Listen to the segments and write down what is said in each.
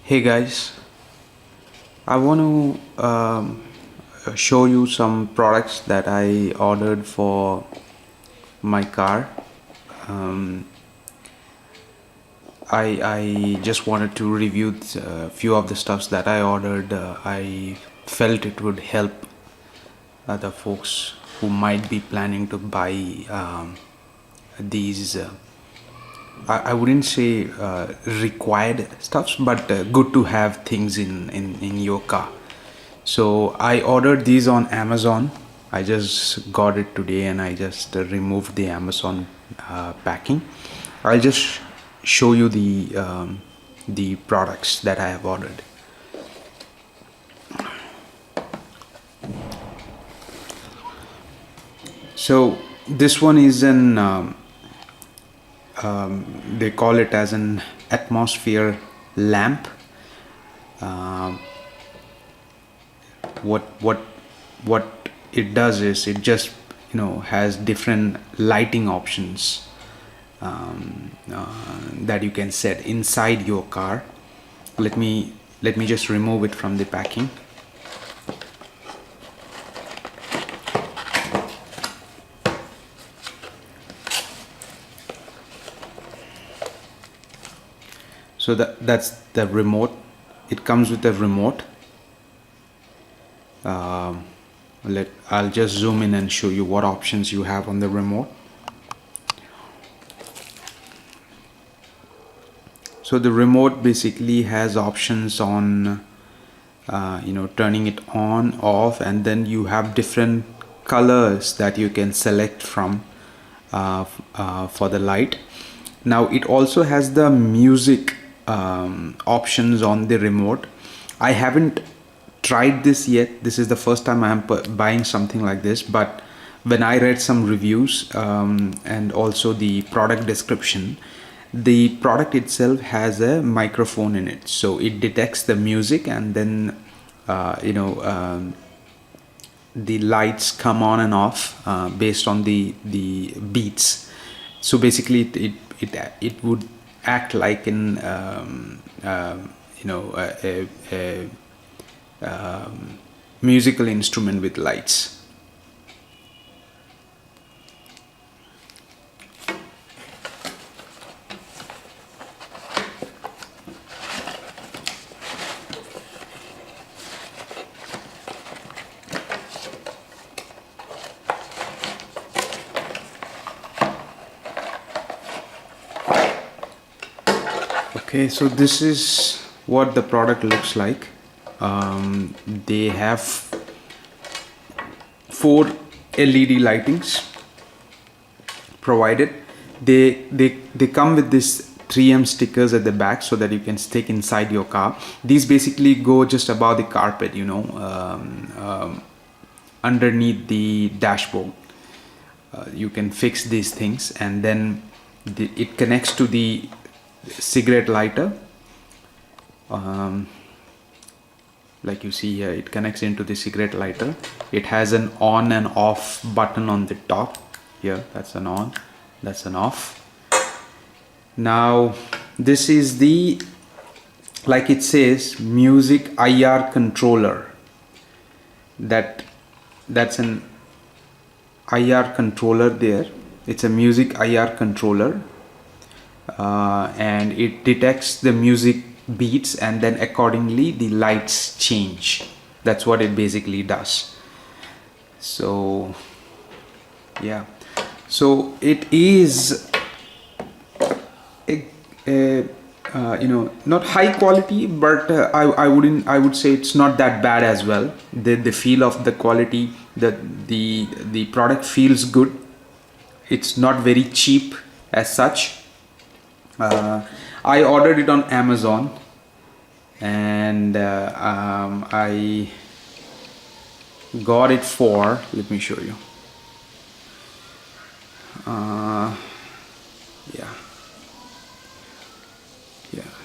Hey guys, I want to show you some products that I ordered for my car. Um, I just wanted to review a few of the stuffs that I ordered. I felt it would help other folks who might be planning to buy these. I wouldn't say required stuffs, but good to have things in your car. So I ordered these on Amazon. I just got it today and I just removed the Amazon packing. I'll just show you the products that I have ordered. So this one is an they call it as an atmosphere lamp. Um what it does is it just has different lighting options that you can set inside your car. Let me just remove it from the packing. So that's the remote. It comes with a remote. I'll just zoom in and show you what options you have on the remote. So the remote basically has options on turning it on, off, and then you have different colors that you can select from for the light. Now it also has the music options on the remote. I haven't tried this yet. This is the first time I am buying something like this, but when I read some reviews and also the product description, the product itself has a microphone in it, so it detects the music and then the lights come on and off based on the beats. So basically it would act like in a musical instrument with lights. Okay, so this is what the product looks like. They have 4 LED lightings provided. They come with this 3M stickers at the back so that you can stick inside your car. These basically go just above the carpet, underneath the dashboard. You can fix these things, and then it connects to the cigarette lighter. Like you see here, it connects into the cigarette lighter. It has an on and off button on the top here. That's an on, that's an off. Now this is the, like it says, music IR controller. That's an IR controller there. It's a music IR controller, and it detects the music beats and then accordingly the lights change. That's what it basically does. So yeah, so it is not high quality, but I would say it's not that bad as well. The feel of the quality, the product feels good. It's not very cheap as such. I ordered it on Amazon, and I got it for, let me show you.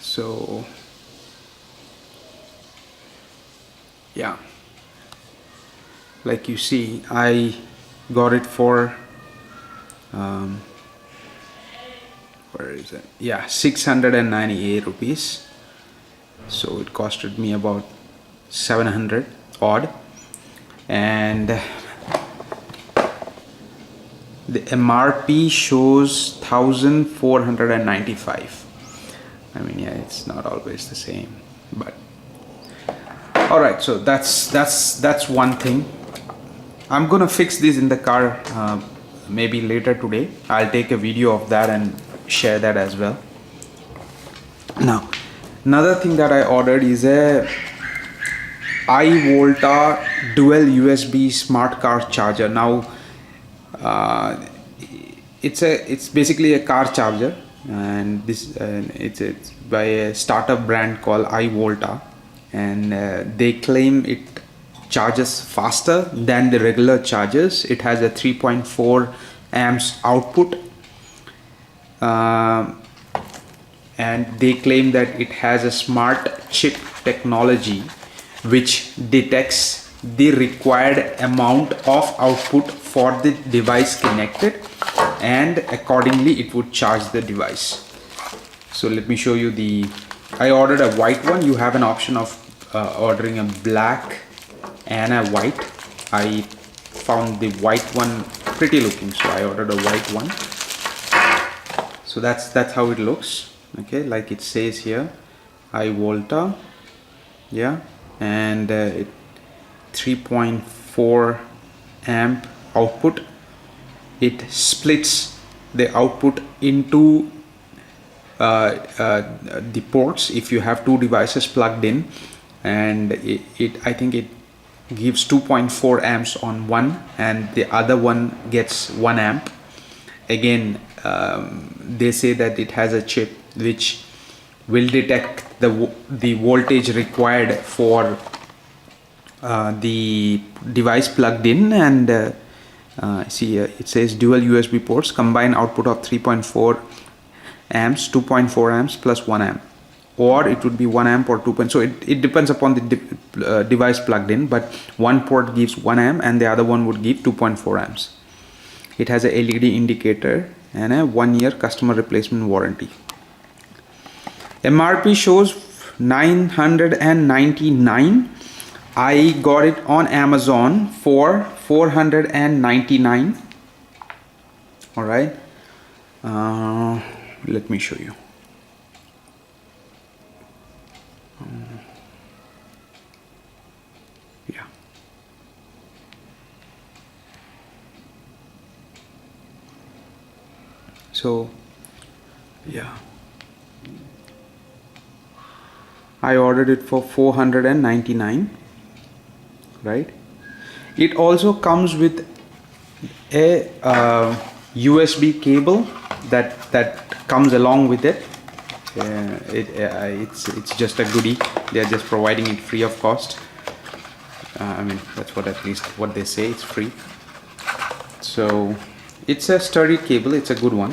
So yeah, like you see, I got it for where is it? Yeah, 698 rupees. so it costed me about 700 odd, and the MRP shows 1495. I mean, yeah, it's not always the same, but all right. So that's one thing. I'm gonna fix this in the car maybe later today. I'll take a video of that and share that as well. Now, another thing that I ordered is a iVolta dual USB smart car charger. Now, it's basically a car charger, and this it's by a startup brand called iVolta, and they claim it charges faster than the regular chargers. It has a 3.4 amps output, and they claim that it has a smart chip technology which detects the required amount of output for the device connected, and accordingly it would charge the device. So let me show you I ordered a white one. You have an option of ordering a black and a white. I found the white one pretty looking, so I ordered a white one. So that's how it looks. Okay, like it says here, iVolta, yeah, and it 3.4 amp output. It splits the output into the ports if you have two devices plugged in, and I think it gives 2.4 amps on one, and the other one gets 1 amp. Again, they say that it has a chip which will detect the voltage required for the device plugged in, and see it says dual USB ports, combined output of 3.4 amps, 2.4 amps plus 1 amp, or it would be 1 amp or 2. So it depends upon the device plugged in, but one port gives 1 amp and the other one would give 2.4 amps. It has a LED indicator and a 1-year customer replacement warranty. MRP shows 999. I got it on Amazon for 499. All right, let me show you. Yeah, so yeah, I ordered it for 499, right? It also comes with a USB cable that comes along with it. It's just a goodie. They are just providing it free of cost. I mean, that's what, at least what they say, it's free. So it's a sturdy cable, it's a good one.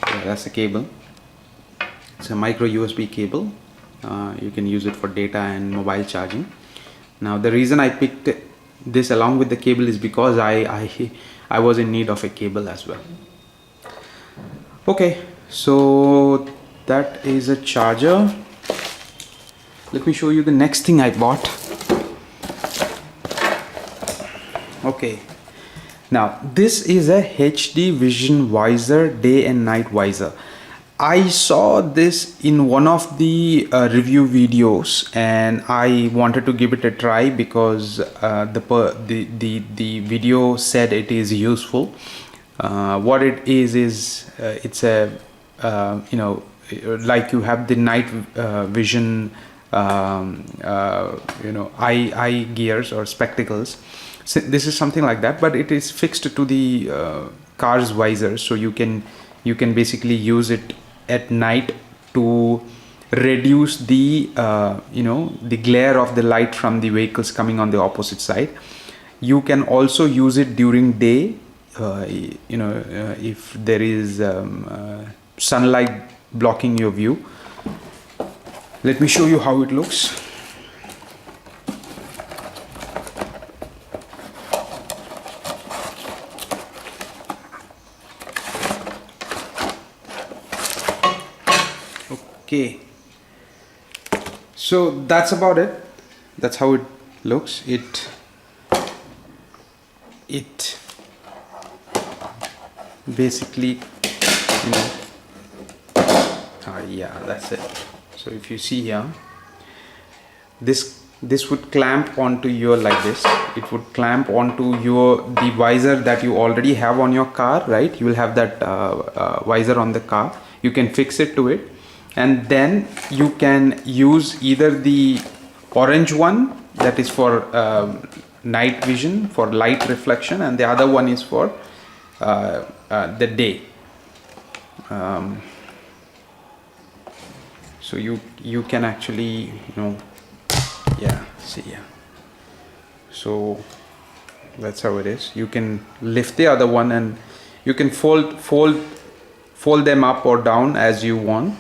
Yeah, that's the cable. It's a micro USB cable. You can use it for data and mobile charging. Now the reason I picked this along with the cable is because I was in need of a cable as well. Okay, so that is a charger. Let me show you the next thing I bought. Okay, now this is a HD Vision Visor day and night visor. I saw this in one of the review videos and I wanted to give it a try because the video said it is useful. What it is it's a you know, like you have the night vision you know, eye gears or spectacles. So this is something like that, but it is fixed to the car's visor, so you can basically use it at night to reduce the you know, the glare of the light from the vehicles coming on the opposite side. You can also use it during day, you know, if there is sunlight blocking your view. Let me show you how it looks. Okay, So that's about it. That's how it looks. It basically, you know, yeah, that's it. So if you see here, this would clamp onto your, like this, it would clamp onto your the visor that you already have on your car, right? You will have that visor on the car. You can fix it to it, and then you can use either the orange one, that is for night vision, for light reflection, and the other one is for the day. So you can actually, you know, yeah, see, yeah. So that's how it is. You can lift the other one, and you can fold them up or down as you want.